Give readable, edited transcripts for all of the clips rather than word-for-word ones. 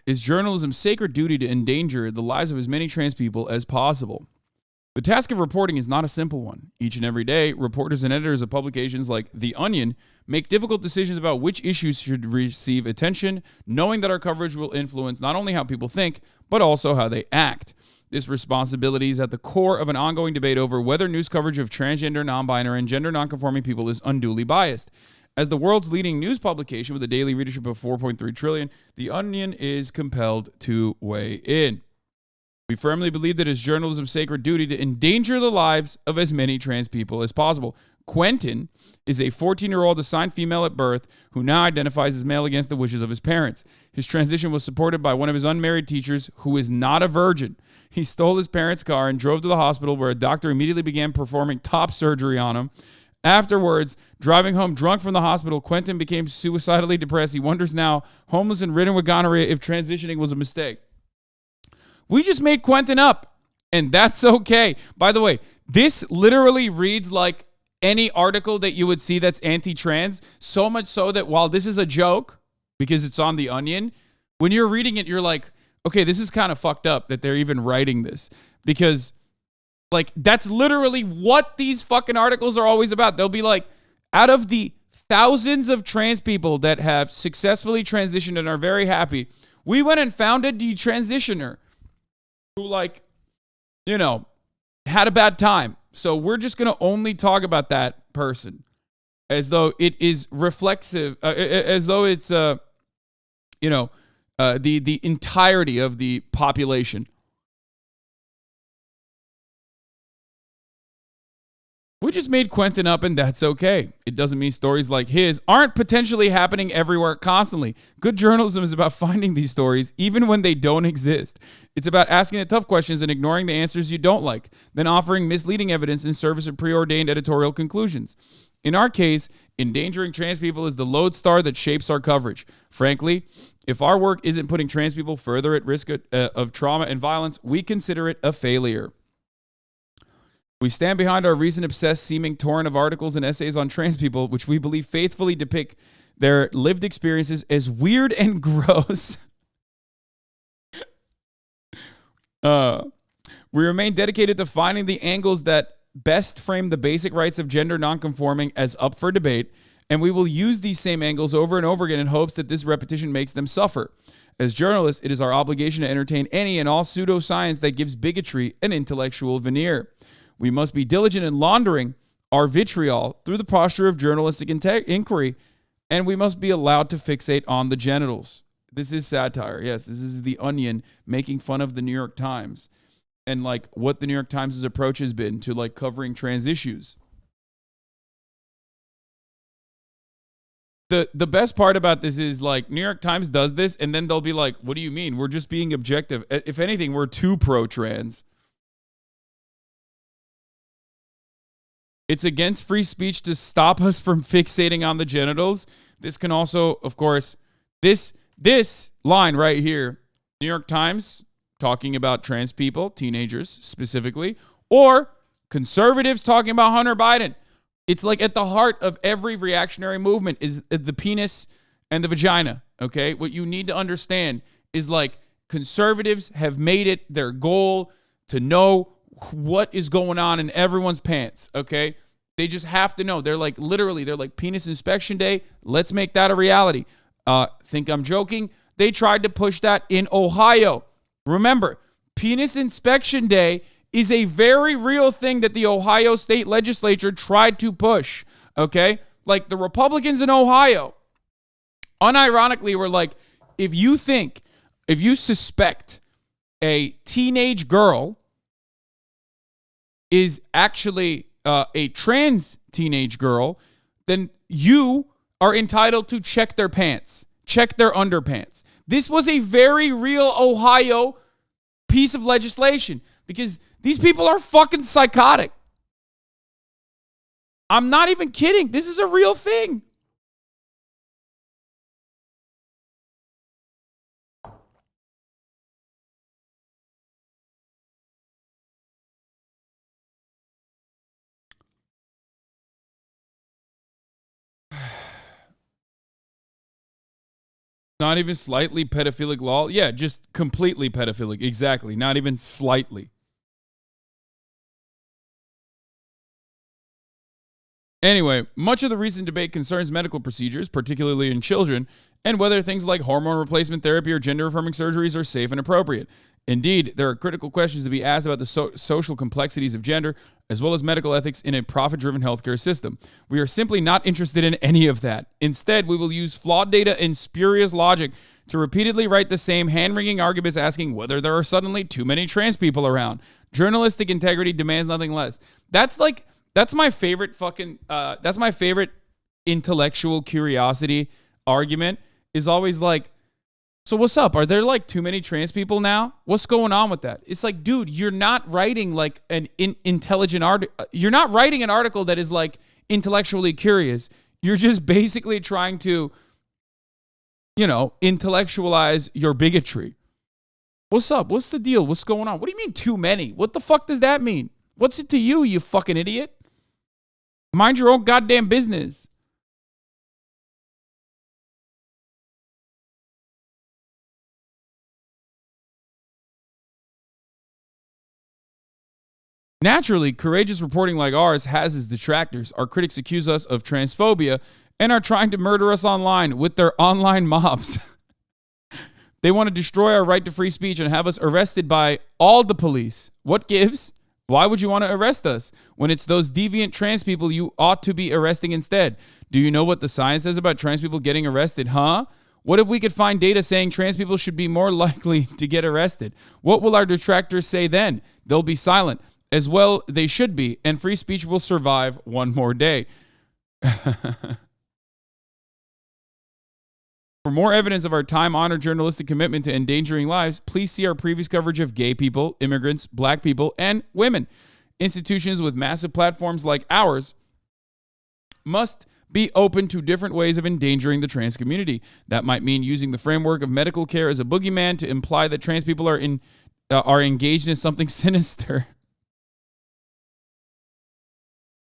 is journalism's sacred duty to endanger the lives of as many trans people as possible. The task of reporting is not a simple one. Each and every day, reporters and editors of publications like The Onion make difficult decisions about which issues should receive attention, knowing that our coverage will influence not only how people think, but also how they act. This responsibility is at the core of an ongoing debate over whether news coverage of transgender, non-binary, and gender non-conforming people is unduly biased. As the world's leading news publication with a daily readership of 4.3 trillion, The Onion is compelled to weigh in. We firmly believe that it's journalism's sacred duty to endanger the lives of as many trans people as possible. Quentin is a 14-year-old assigned female at birth who now identifies as male against the wishes of his parents. His transition was supported by one of his unmarried teachers who is not a virgin. He stole his parents' car and drove to the hospital where a doctor immediately began performing top surgery on him. Afterwards, driving home drunk from the hospital, Quentin became suicidally depressed. He wonders now, homeless and ridden with gonorrhea, if transitioning was a mistake. We just made Quentin up, and that's okay. By the way, this literally reads like any article that you would see that's anti-trans, so much so that while this is a joke, because it's on The Onion, when you're reading it, you're like, okay, this is kind of fucked up that they're even writing this. Because, like, that's literally what these fucking articles are always about. They'll be like, out of the thousands of trans people that have successfully transitioned and are very happy, we went and found a detransitioner who, like, you know, had a bad time. So we're just going to only talk about that person as though it is reflexive, as though it's, the entirety of the population. We just made Quentin up, and that's okay. It doesn't mean stories like his aren't potentially happening everywhere constantly. Good journalism is about finding these stories, even when they don't exist. It's about asking the tough questions and ignoring the answers you don't like, then offering misleading evidence in service of preordained editorial conclusions. In our case, endangering trans people is the lodestar that shapes our coverage. Frankly, if our work isn't putting trans people further at risk of trauma and violence, we consider it a failure. We stand behind our recent obsessed seeming torrent of articles and essays on trans people, which we believe faithfully depict their lived experiences as weird and gross. We remain dedicated to finding the angles that best frame the basic rights of gender nonconforming as up for debate, and we will use these same angles over and over again in hopes that this repetition makes them suffer. As journalists, it is our obligation to entertain any and all pseudoscience that gives bigotry an intellectual veneer. We must be diligent in laundering our vitriol through the posture of journalistic inquiry, and we must be allowed to fixate on the genitals. This is satire. Yes, this is The Onion making fun of the New York Times and, like, what the New York Times' approach has been to, like, covering trans issues. The best part about this is, like, New York Times does this, and then they'll be like, what do you mean? We're just being objective. If anything, we're too pro-trans. It's against free speech to stop us from fixating on the genitals. This can also, of course, this line right here, New York Times talking about trans people, teenagers specifically, or conservatives talking about Hunter Biden. It's like at the heart of every reactionary movement is the penis and the vagina, okay? What you need to understand is, like, conservatives have made it their goal to know what is going on in everyone's pants, okay? They just have to know. They're like, literally, they're like, penis inspection day, let's make that a reality. Think I'm joking? They tried to push that in Ohio. Remember, penis inspection day is a very real thing that the Ohio state legislature tried to push, okay? Like, the Republicans in Ohio, unironically, were like, if you suspect a teenage girl is actually a trans teenage girl, then you are entitled to check their pants, check their underpants. This was a very real Ohio piece of legislation because these people are fucking psychotic. I'm not even kidding. This is a real thing. Not even slightly pedophilic law? Yeah, just completely pedophilic. Exactly. Not even slightly. Anyway, much of the recent debate concerns medical procedures, particularly in children, and whether things like hormone replacement therapy or gender-affirming surgeries are safe and appropriate. Indeed, there are critical questions to be asked about the social complexities of gender, as well as medical ethics in a profit-driven healthcare system. We are simply not interested in any of that. Instead, we will use flawed data and spurious logic to repeatedly write the same hand-wringing arguments asking whether there are suddenly too many trans people around. Journalistic integrity demands nothing less. That's my favorite that's my favorite intellectual curiosity argument is always like, so what's up? Are there like too many trans people now? What's going on with that? It's like, dude, you're not writing like an intelligent you're not writing an article that is like intellectually curious. You're just basically trying to, intellectualize your bigotry. What's up? What's the deal? What's going on? What do you mean too many? What the fuck does that mean? What's it to you, you fucking idiot? Mind your own goddamn business. Naturally, courageous reporting like ours has its detractors. Our critics accuse us of transphobia and are trying to murder us online with their online mobs. They want to destroy our right to free speech and have us arrested by all the police. What gives? Why would you want to arrest us? When it's those deviant trans people you ought to be arresting instead. Do you know what the science says about trans people getting arrested, huh? What if we could find data saying trans people should be more likely to get arrested? What will our detractors say then? They'll be silent. As well, they should be, and free speech will survive one more day. For more evidence of our time-honored journalistic commitment to endangering lives, please see our previous coverage of gay people, immigrants, black people, and women. Institutions with massive platforms like ours must be open to different ways of endangering the trans community. That might mean using the framework of medical care as a boogeyman to imply that trans people are engaged in something sinister.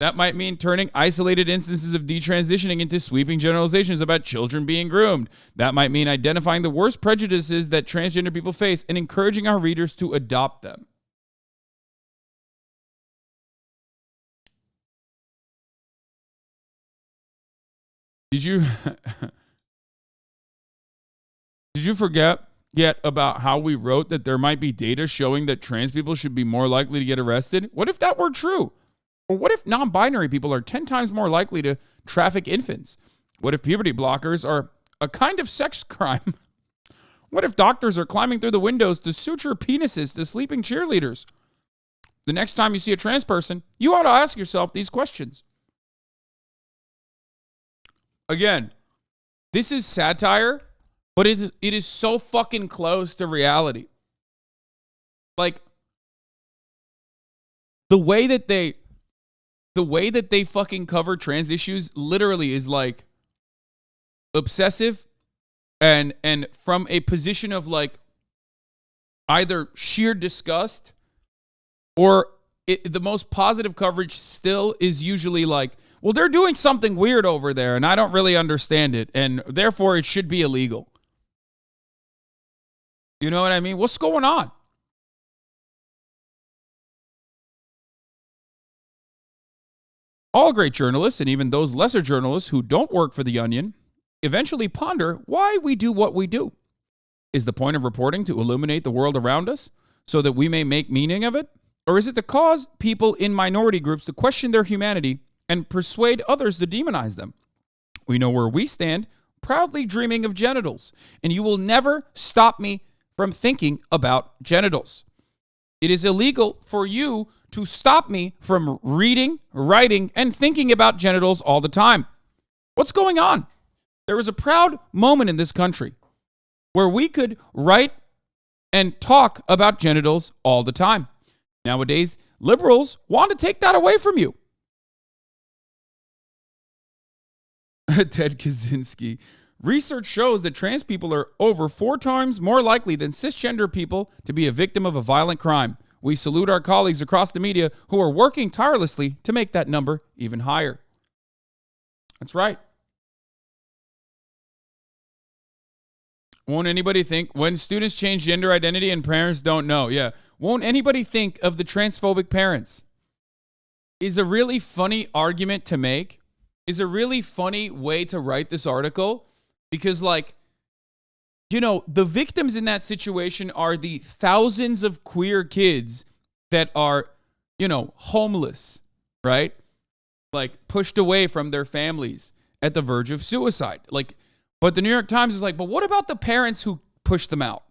That might mean turning isolated instances of detransitioning into sweeping generalizations about children being groomed. That might mean identifying the worst prejudices that transgender people face and encouraging our readers to adopt them. Did you forget yet about how we wrote that there might be data showing that trans people should be more likely to get arrested? What if that were true? Or what if non-binary people are 10 times more likely to traffic infants? What if puberty blockers are a kind of sex crime? What if doctors are climbing through the windows to suture penises to sleeping cheerleaders? The next time you see a trans person, you ought to ask yourself these questions. Again, this is satire, but it is so fucking close to reality. Like, the way that they fucking cover trans issues literally is like obsessive and from a position of like either sheer disgust or the most positive coverage still is usually like, well, they're doing something weird over there and I don't really understand it and therefore it should be illegal. You know what I mean? What's going on? All great journalists, and even those lesser journalists who don't work for The Onion, eventually ponder why we do what we do. Is the point of reporting to illuminate the world around us so that we may make meaning of it? Or is it to cause people in minority groups to question their humanity and persuade others to demonize them? We know where we stand, proudly dreaming of genitals, and you will never stop me from thinking about genitals. It is illegal for you to stop me from reading, writing, and thinking about genitals all the time. What's going on? There was a proud moment in this country where we could write and talk about genitals all the time. Nowadays, liberals want to take that away from you. Ted Kaczynski. Research shows that trans people are over 4 times more likely than cisgender people to be a victim of a violent crime. We salute our colleagues across the media who are working tirelessly to make that number even higher. That's right. Won't anybody think when students change gender identity and parents don't know? Yeah. Won't anybody think of the transphobic parents? Is a really funny argument to make. Is a really funny way to write this article. Because, like, you know, the victims in that situation are the thousands of queer kids that are, you know, homeless, right? Like, pushed away from their families at the verge of suicide. Like, but the New York Times is like, but what about the parents who pushed them out?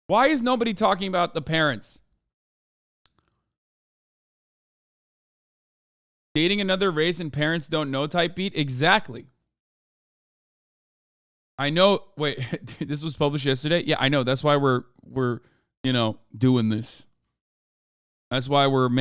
Why is nobody talking about the parents? Dating another race and parents don't know type beat? Exactly. I know. Wait, this was published yesterday? Yeah, I know. That's why we're you know, doing this. That's why we're